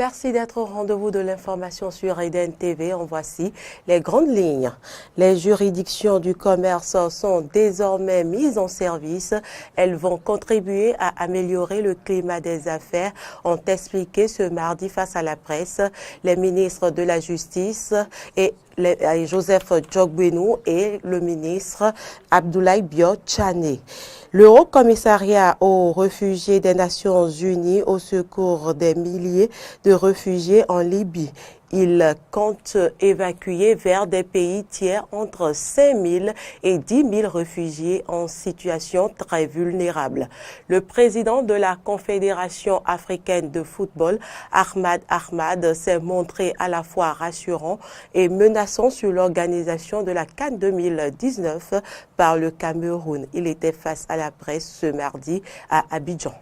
Merci d'être au rendez-vous de l'information sur Eden TV. En voici les grandes lignes. Les juridictions du commerce sont désormais mises en service. Elles vont contribuer à améliorer le climat des affaires, ont expliqué ce mardi face à la presse les ministres de la Justice et Joseph Djogbenou et le ministre Abdoulaye Biot-Tchane. Le Haut Commissariat aux réfugiés des Nations Unies au secours des milliers de réfugiés en Libye. Il compte évacuer vers des pays tiers entre 5 000 et 10 000 réfugiés en situation très vulnérable. Le président de la Confédération africaine de football, Ahmad Ahmad, s'est montré à la fois rassurant et menaçant sur l'organisation de la CAN 2019 par le Cameroun. Il était face à la presse ce mardi à Abidjan.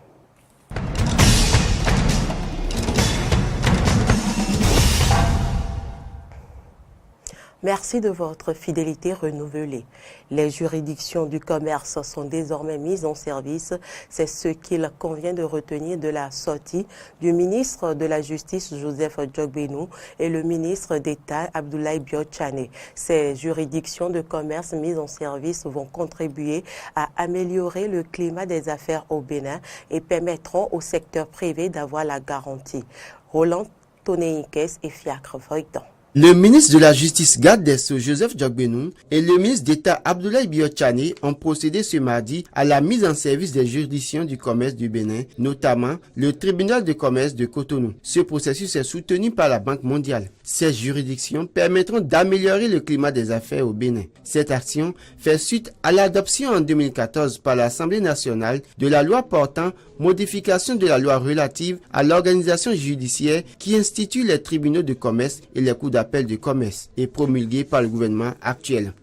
Merci de votre fidélité renouvelée. Les juridictions du commerce sont désormais mises en service. C'est ce qu'il convient de retenir de la sortie du ministre de la Justice, Joseph Djogbenou, et le ministre d'État, Abdoulaye Biot-Tchane. Ces juridictions de commerce mises en service vont contribuer à améliorer le climat des affaires au Bénin et permettront au secteur privé d'avoir la garantie. Roland Tonéikes et Fiacre Voidan. Le ministre de la Justice garde des Sceaux Joseph Djogbenou et le ministre d'État Abdoulaye Biot-Tchane ont procédé ce mardi à la mise en service des juridictions du commerce du Bénin, notamment le tribunal de commerce de Cotonou. Ce processus est soutenu par la Banque mondiale. Ces juridictions permettront d'améliorer le climat des affaires au Bénin. Cette action fait suite à l'adoption en 2014 par l'Assemblée nationale de la loi portant modification de la loi relative à l'organisation judiciaire qui institue les tribunaux de commerce et les cours d'appel de commerce et promulguée par le gouvernement actuel.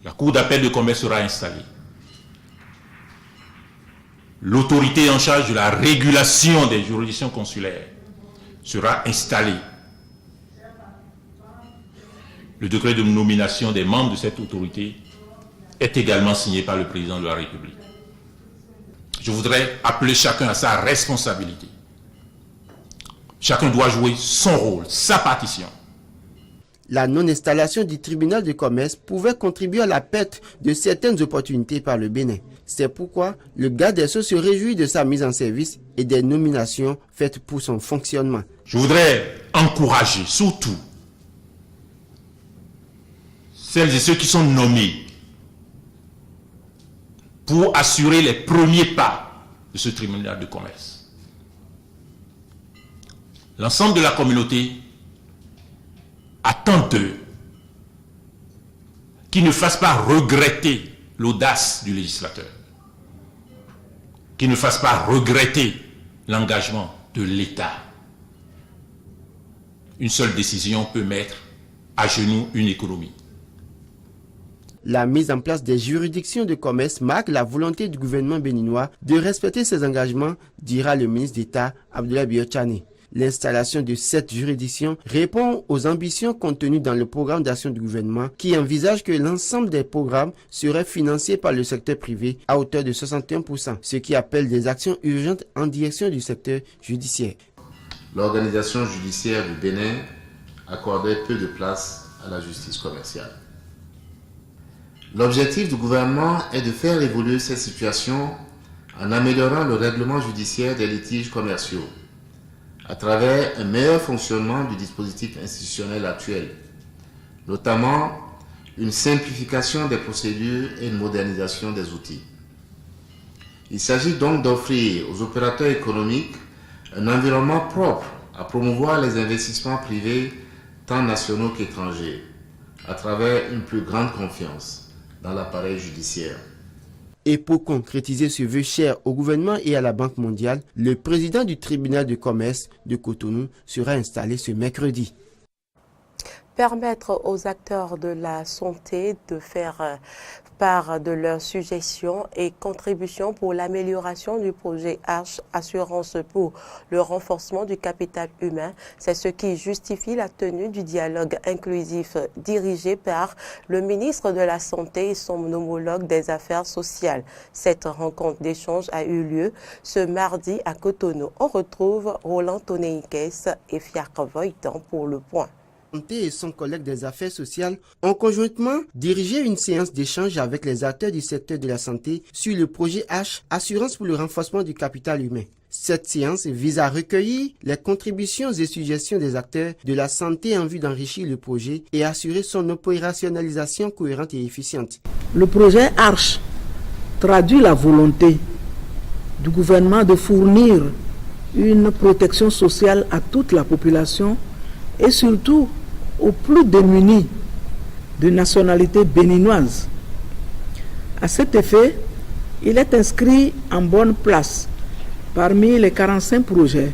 La cour d'appel de commerce sera installée. L'autorité en charge de la régulation des juridictions consulaires sera installée. Le décret de nomination des membres de cette autorité est également signé par le président de la République. Je voudrais appeler chacun à sa responsabilité. Chacun doit jouer son rôle, sa partition. La non-installation du tribunal de commerce pouvait contribuer à la perte de certaines opportunités par le Bénin. C'est pourquoi le garde des Sceaux se réjouit de sa mise en service et des nominations faites pour son fonctionnement. Je voudrais encourager surtout celles et ceux qui sont nommés pour assurer les premiers pas de ce tribunal de commerce. L'ensemble de la communauté attend d'eux qu'ils ne fassent pas regretter l'audace du législateur, qu'ils ne fassent pas regretter l'engagement de l'État. Une seule décision peut mettre à genoux une économie. La mise en place des juridictions de commerce marque la volonté du gouvernement béninois de respecter ses engagements, dira le ministre d'État Abdoulaye Biot-Tchane. L'installation de cette juridiction répond aux ambitions contenues dans le programme d'action du gouvernement qui envisage que l'ensemble des programmes seraient financés par le secteur privé à hauteur de 61%, ce qui appelle des actions urgentes en direction du secteur judiciaire. L'organisation judiciaire du Bénin accordait peu de place à la justice commerciale. L'objectif du gouvernement est de faire évoluer cette situation en améliorant le règlement judiciaire des litiges commerciaux à travers un meilleur fonctionnement du dispositif institutionnel actuel, notamment une simplification des procédures et une modernisation des outils. Il s'agit donc d'offrir aux opérateurs économiques un environnement propre à promouvoir les investissements privés tant nationaux qu'étrangers, à travers une plus grande confiance dans l'appareil judiciaire. Et pour concrétiser ce vœu cher au gouvernement et à la Banque mondiale, le président du tribunal de commerce de Cotonou sera installé ce mercredi. Permettre aux acteurs de la santé de faire part de leurs suggestions et contributions pour l'amélioration du projet Arche, Assurance pour le renforcement du capital humain. C'est ce qui justifie la tenue du dialogue inclusif dirigé par le ministre de la Santé et son homologue des Affaires sociales. Cette rencontre d'échange a eu lieu ce mardi à Cotonou. On retrouve Roland Toneikes et Fiacre Voitan pour le point. Et son collègue des affaires sociales ont conjointement dirigé une séance d'échange avec les acteurs du secteur de la santé sur le projet H, Assurance pour le renforcement du capital humain. Cette séance vise à recueillir les contributions et suggestions des acteurs de la santé en vue d'enrichir le projet et assurer son opérationnalisation cohérente et efficiente. Le projet Arche traduit la volonté du gouvernement de fournir une protection sociale à toute la population et surtout aux plus démunis de nationalité béninoise. À cet effet, il est inscrit en bonne place parmi les 45 projets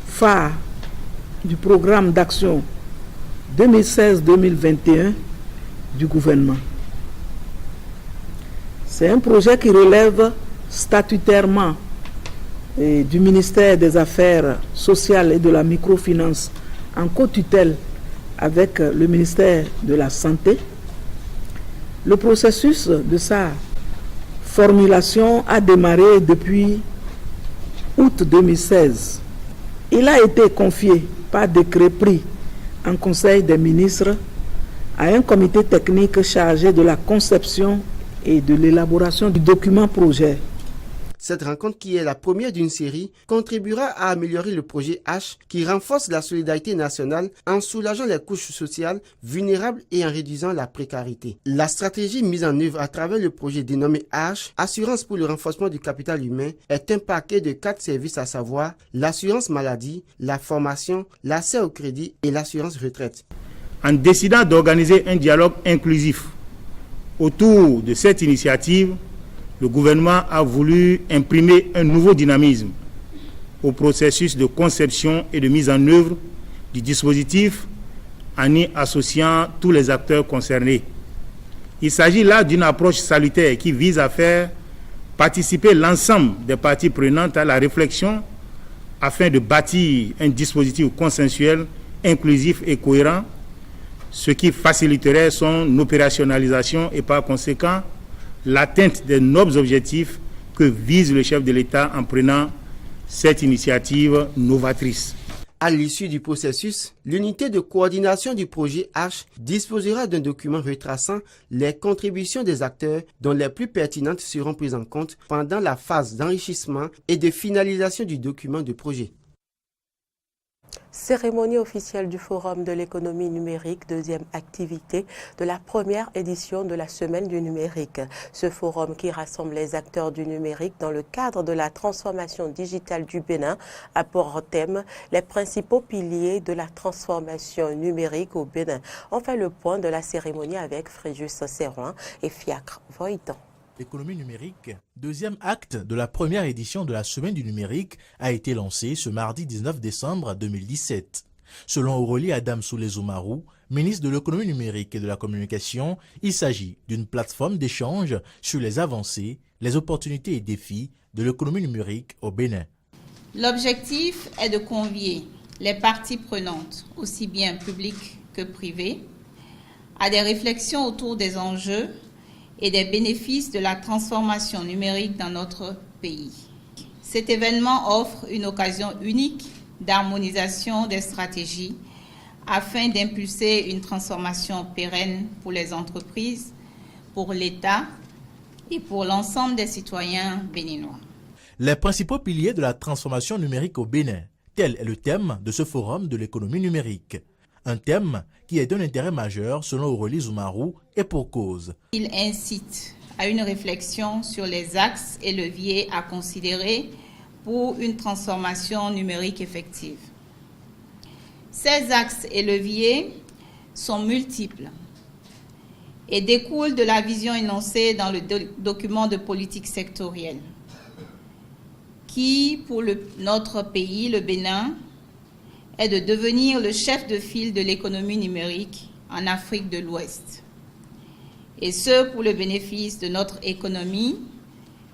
phares du programme d'action 2016-2021 du gouvernement. C'est un projet qui relève statutairement du ministère des Affaires sociales et de la microfinance en co-tutelle avec le ministère de la Santé. Le processus de sa formulation a démarré depuis août 2016. Il a été confié par décret pris en Conseil des ministres à un comité technique chargé de la conception et de l'élaboration du document projet. Cette rencontre, qui est la première d'une série, contribuera à améliorer le projet H qui renforce la solidarité nationale en soulageant les couches sociales vulnérables et en réduisant la précarité. La stratégie mise en œuvre à travers le projet dénommé H, Assurance pour le renforcement du capital humain, est un paquet de 4 services, à savoir l'assurance maladie, la formation, l'accès au crédit et l'assurance retraite. En décidant d'organiser un dialogue inclusif autour de cette initiative, le gouvernement a voulu imprimer un nouveau dynamisme au processus de conception et de mise en œuvre du dispositif en y associant tous les acteurs concernés. Il s'agit là d'une approche salutaire qui vise à faire participer l'ensemble des parties prenantes à la réflexion afin de bâtir un dispositif consensuel, inclusif et cohérent, ce qui faciliterait son opérationnalisation et par conséquent l'atteinte des nobles objectifs que vise le chef de l'État en prenant cette initiative novatrice. À l'issue du processus, l'unité de coordination du projet H disposera d'un document retraçant les contributions des acteurs dont les plus pertinentes seront prises en compte pendant la phase d'enrichissement et de finalisation du document de projet. Cérémonie officielle du Forum de l'économie numérique, deuxième activité de la première édition de la Semaine du numérique. Ce forum qui rassemble les acteurs du numérique dans le cadre de la transformation digitale du Bénin a pour thème les principaux piliers de la transformation numérique au Bénin. On fait le point de la cérémonie avec Fréjus Serroin et Fiacre Voitan. L'économie numérique, deuxième acte de la première édition de la Semaine du numérique, a été lancé ce mardi 19 décembre 2017. Selon Aurélie Adam Soulé-Zoumarou, ministre de l'économie numérique et de la communication, il s'agit d'une plateforme d'échange sur les avancées, les opportunités et défis de l'économie numérique au Bénin. L'objectif est de convier les parties prenantes, aussi bien publiques que privées, à des réflexions autour des enjeux et des bénéfices de la transformation numérique dans notre pays. Cet événement offre une occasion unique d'harmonisation des stratégies afin d'impulser une transformation pérenne pour les entreprises, pour l'État et pour l'ensemble des citoyens béninois. Les principaux piliers de la transformation numérique au Bénin, tel est le thème de ce forum de l'économie numérique. Un thème qui est d'un intérêt majeur selon Aurélie Zoumarou et pour cause. Il incite à une réflexion sur les axes et leviers à considérer pour une transformation numérique effective. Ces axes et leviers sont multiples et découlent de la vision énoncée dans le document de politique sectorielle qui, pour notre pays, le Bénin, est de devenir le chef de file de l'économie numérique en Afrique de l'Ouest et ce pour le bénéfice de notre économie,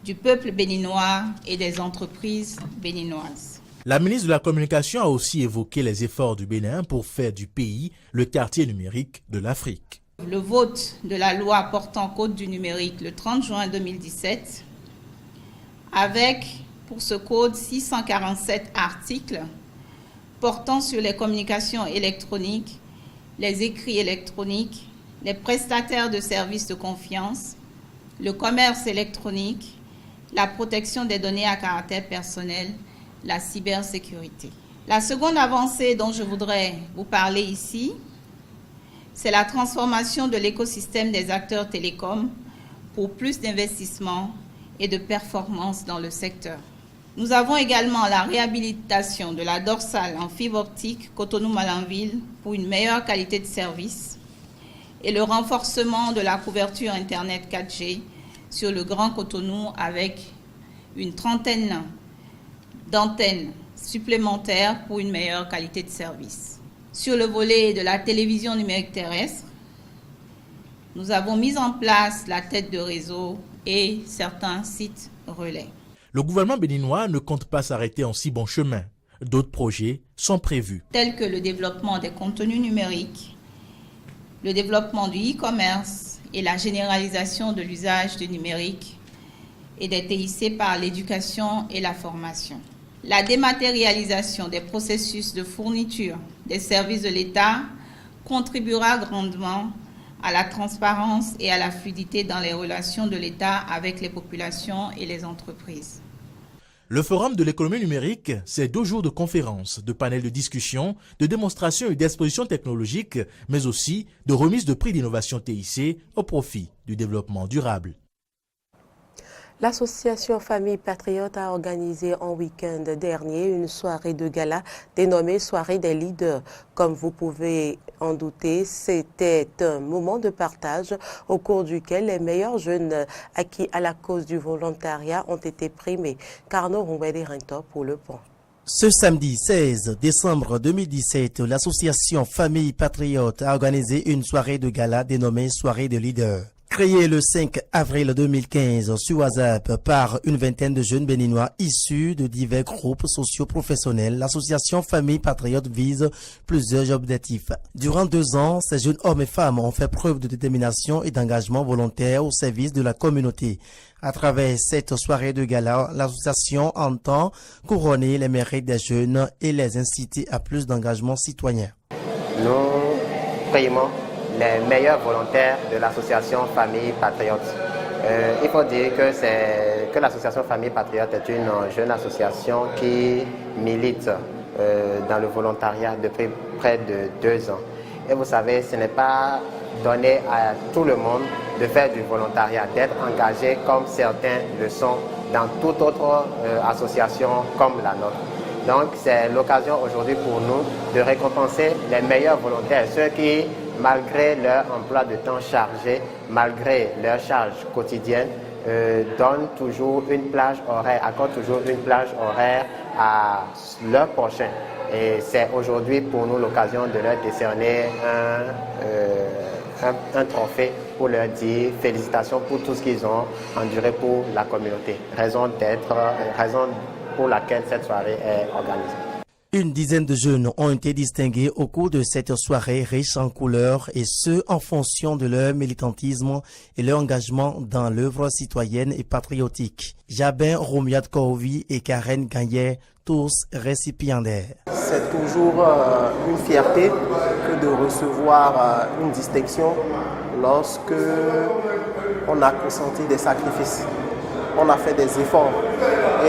du peuple béninois et des entreprises béninoises. La ministre de la Communication a aussi évoqué les efforts du Bénin pour faire du pays le quartier numérique de l'Afrique. Le vote de la loi portant code du numérique le 30 juin 2017, avec pour ce code 647 articles portant sur les communications électroniques, les écrits électroniques, les prestataires de services de confiance, le commerce électronique, la protection des données à caractère personnel, la cybersécurité. La seconde avancée dont je voudrais vous parler ici, c'est la transformation de l'écosystème des acteurs télécoms pour plus d'investissements et de performances dans le secteur. Nous avons également la réhabilitation de la dorsale en fibre optique Cotonou-Malanville pour une meilleure qualité de service et le renforcement de la couverture Internet 4G sur le Grand Cotonou avec une trentaine d'antennes supplémentaires pour une meilleure qualité de service. Sur le volet de la télévision numérique terrestre, nous avons mis en place la tête de réseau et certains sites relais. Le gouvernement béninois ne compte pas s'arrêter en si bon chemin. D'autres projets sont prévus. Tels que le développement des contenus numériques, le développement du e-commerce et la généralisation de l'usage du numérique et des TIC par l'éducation et la formation. La dématérialisation des processus de fourniture des services de l'État contribuera grandement à la transparence et à la fluidité dans les relations de l'État avec les populations et les entreprises. Le Forum de l'économie numérique, c'est 2 jours de conférences, de panels de discussion, de démonstrations et d'expositions technologiques, mais aussi de remises de prix d'innovation TIC au profit du développement durable. L'association Famille Patriote a organisé en week-end dernier une soirée de gala dénommée Soirée des leaders. Comme vous pouvez en douter, c'était un moment de partage au cours duquel les meilleurs jeunes acquis à la cause du volontariat ont été primés. Carnot Roumbédé-Rinto pour le point. Ce samedi 16 décembre 2017, l'association Famille Patriote a organisé une soirée de gala dénommée Soirée des leaders. Créée le 5 avril 2015 sur WhatsApp par une vingtaine de jeunes béninois issus de divers groupes socio-professionnels, l'association Famille Patriote vise plusieurs objectifs. Durant 2 ans, ces jeunes hommes et femmes ont fait preuve de détermination et d'engagement volontaire au service de la communauté. À travers cette soirée de gala, l'association entend couronner les mérites des jeunes et les inciter à plus d'engagement citoyen. Nous primons les meilleurs volontaires de l'association Famille Patriote. Il faut dire que l'association Famille Patriote est une jeune association qui milite dans le volontariat depuis près de 2 ans. Et vous savez, ce n'est pas donné à tout le monde de faire du volontariat, d'être engagé comme certains le sont dans toute autre association comme la nôtre. Donc c'est l'occasion aujourd'hui pour nous de récompenser les meilleurs volontaires, ceux qui, malgré leur emploi de temps chargé, malgré leur charge quotidienne, donnent toujours une plage horaire, accordent toujours une plage horaire à leur prochain. Et c'est aujourd'hui pour nous l'occasion de leur décerner un trophée pour leur dire félicitations pour tout ce qu'ils ont enduré pour la communauté. Raison pour laquelle cette soirée est organisée. Une dizaine de jeunes ont été distingués au cours de cette soirée riche en couleurs et ce, en fonction de leur militantisme et leur engagement dans l'œuvre citoyenne et patriotique. Jabin Romiat Kouvi et Karen Gagné, tous récipiendaires. C'est toujours une fierté que de recevoir une distinction lorsque on a consenti des sacrifices. On a fait des efforts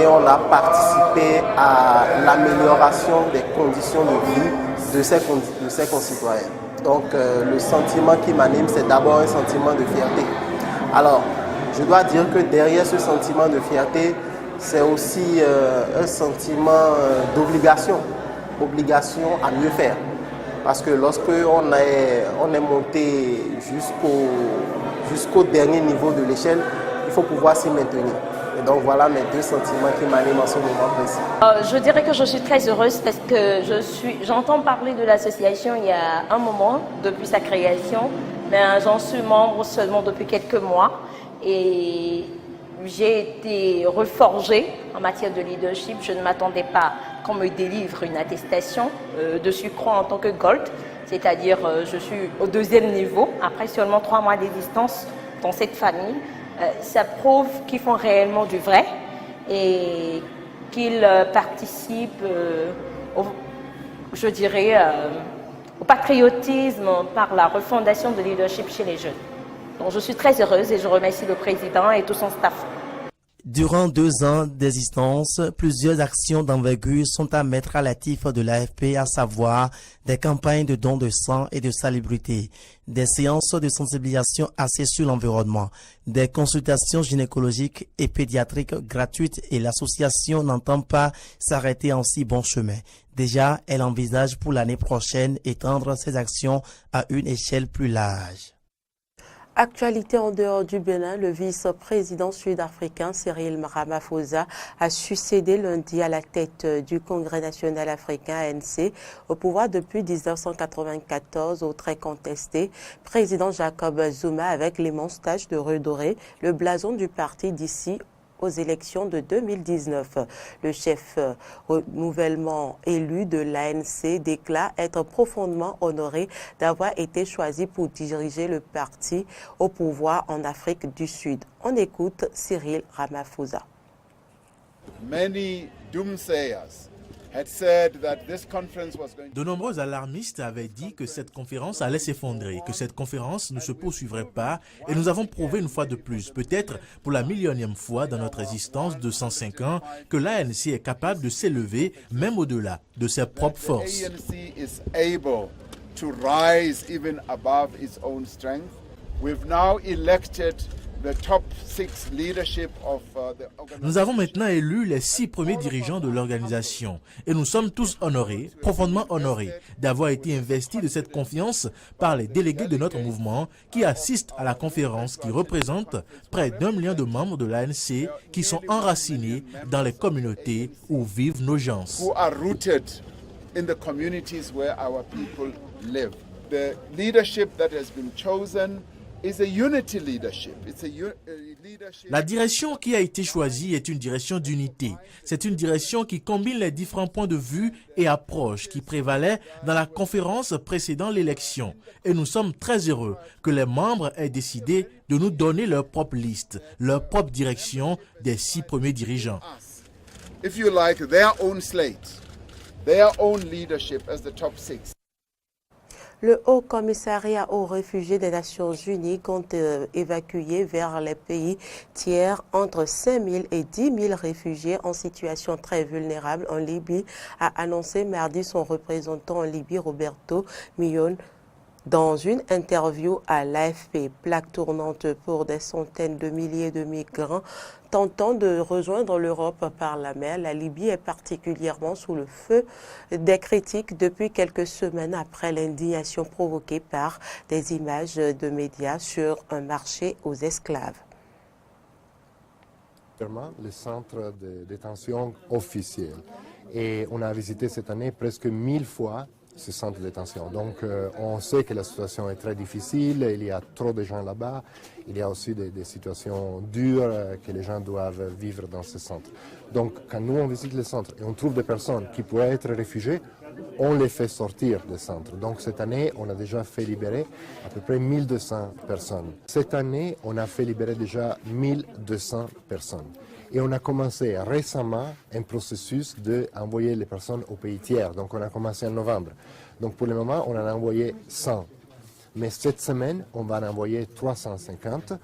et on a participé à l'amélioration des conditions de vie de ses concitoyens. Donc le sentiment qui m'anime, c'est d'abord un sentiment de fierté. Alors, je dois dire que derrière ce sentiment de fierté, c'est aussi un sentiment d'obligation, obligation à mieux faire. Parce que lorsque on est monté jusqu'au dernier niveau de l'échelle, il faut pouvoir s'y maintenir. Et donc voilà mes 2 sentiments qui m'animent en ce moment précis. Je dirais que je suis très heureuse parce que j'entends parler de l'association il y a un moment, depuis sa création, mais j'en suis membre seulement depuis quelques mois et j'ai été reforgée en matière de leadership. Je ne m'attendais pas qu'on me délivre une attestation de surcroît en tant que Gold, c'est-à-dire je suis au 2e niveau, après seulement 3 mois d'existence dans cette famille. Ça prouve qu'ils font réellement du vrai et qu'ils participent au patriotisme par la refondation de leadership chez les jeunes. Donc je suis très heureuse et je remercie le président et tout son staff. Durant 2 ans d'existence, plusieurs actions d'envergure sont à mettre à l'actif de l'AFP, à savoir des campagnes de dons de sang et de salubrité, des séances de sensibilisation axées sur l'environnement, des consultations gynécologiques et pédiatriques gratuites et l'association n'entend pas s'arrêter en si bon chemin. Déjà, elle envisage pour l'année prochaine étendre ses actions à une échelle plus large. Actualité en dehors du Bénin, le vice-président sud-africain Cyril Ramaphosa a succédé lundi à la tête du Congrès national africain ANC, au pouvoir depuis 1994 au très contesté président Jacob Zuma avec l'immense tâche de redorer le blason du parti d'ici aux élections de 2019. Le chef nouvellement élu de l'ANC déclare être profondément honoré d'avoir été choisi pour diriger le parti au pouvoir en Afrique du Sud. On écoute Cyril Ramaphosa. De nombreux alarmistes avaient dit que cette conférence allait s'effondrer, que cette conférence ne se poursuivrait pas et nous avons prouvé une fois de plus, peut-être pour la millionième fois dans notre existence de 105 ans, que l'ANC est capable de s'élever même au-delà de ses propres forces. Nous avons maintenant élu les 6 premiers dirigeants de l'organisation et nous sommes tous honorés, profondément honorés, d'avoir été investis de cette confiance par les délégués de notre mouvement qui assistent à la conférence qui représente près d'1 million de membres de l'ANC qui sont enracinés dans les communautés où vivent nos gens. La direction qui a été choisie est une direction d'unité. C'est une direction qui combine les différents points de vue et approches qui prévalaient dans la conférence précédant l'élection. Et nous sommes très heureux que les membres aient décidé de nous donner leur propre liste, leur propre direction des 6 premiers dirigeants. If you like, their own slate, their own leadership as the top 6. Le Haut Commissariat aux réfugiés des Nations Unies compte évacuer vers les pays tiers entre 5 000 et 10 000 réfugiés en situation très vulnérable en Libye, a annoncé mardi son représentant en Libye, Roberto Millón, dans une interview à l'AFP. Plaque tournante pour des centaines de milliers de migrants tentant de rejoindre l'Europe par la mer. La Libye est particulièrement sous le feu des critiques depuis quelques semaines après l'indignation provoquée par des images de médias sur un marché aux esclaves. Le centre de détention officiel. Et on a visité cette année presque 1000 fois ce centre de détention. Donc on sait que la situation est très difficile, il y a trop de gens là-bas, il y a aussi des situations dures que les gens doivent vivre dans ce centre. Donc quand nous on visite le centre et on trouve des personnes qui pourraient être réfugiées, on les fait sortir du centre. Donc cette année, on a déjà fait libérer à peu près 1200 personnes. Cette année, on a fait libérer déjà 1200 personnes. Et on a commencé récemment un processus d'envoyer les personnes aux pays tiers. Donc on a commencé en novembre. Donc pour le moment, on en a envoyé 100. Mais cette semaine, on va en envoyer 350.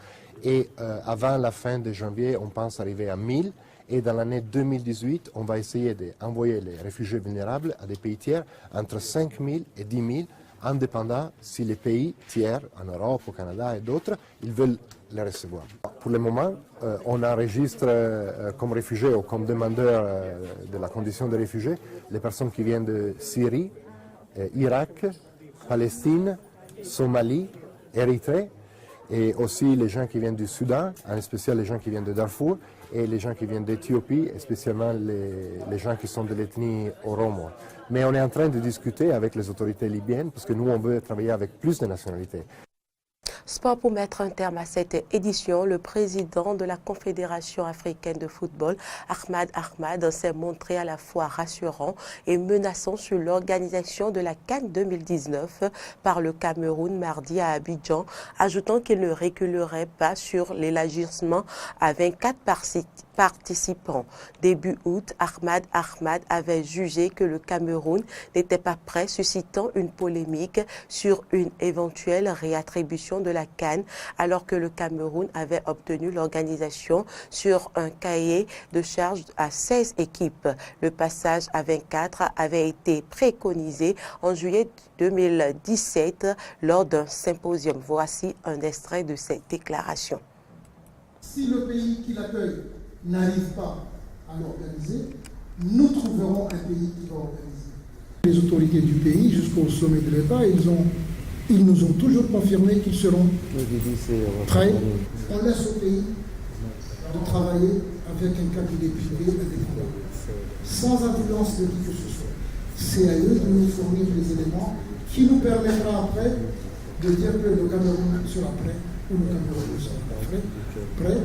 Et avant la fin de janvier, on pense arriver à 1000. Et dans l'année 2018, on va essayer d'envoyer les réfugiés vulnérables à des pays tiers entre 5 000 et 10 000, indépendant si les pays tiers, en Europe, au Canada et d'autres, ils veulent les recevoir. Pour le moment, on enregistre comme réfugiés ou comme demandeurs de la condition de réfugiés les personnes qui viennent de Syrie, Irak, Palestine, Somalie, Érythrée, et aussi les gens qui viennent du Soudan, en spécial les gens qui viennent de Darfour, et les gens qui viennent d'Éthiopie, et spécialement les gens qui sont de l'ethnie Oromo. Mais on est en train de discuter avec les autorités libyennes, parce que nous, on veut travailler avec plus de nationalités. Sport pour mettre un terme à cette édition, le président de la Confédération africaine de football, Ahmad, s'est montré à la fois rassurant et menaçant sur l'organisation de la CAN 2019 par le Cameroun mardi à Abidjan, ajoutant qu'il ne reculerait pas sur l'élargissement à 24 participants. Début août, Ahmad avait jugé que le Cameroun n'était pas prêt, suscitant une polémique sur une éventuelle réattribution de la CAN, alors que le Cameroun avait obtenu l'organisation sur un cahier de charge à 16 équipes. Le passage à 24 avait été préconisé en juillet 2017 lors d'un symposium. Voici un extrait de cette déclaration. Si le pays qui l'accueille n'arrive pas à l'organiser, nous trouverons un pays qui va organiser. Les autorités du pays, jusqu'au sommet de l'État, ils nous ont toujours confirmé qu'ils seront prêts. On laisse au pays de travailler avec un cabinet privé indépendant, sans influence de qui que ce soit. C'est à eux de nous fournir les éléments qui nous permettra après de dire que le Cameroun sera prêt ou le Cameroun ne sera pas prêt,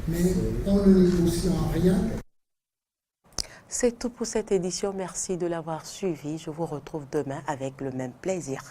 mais on ne négocie en rien. C'est tout pour cette édition. Merci de l'avoir suivi. Je vous retrouve demain avec le même plaisir.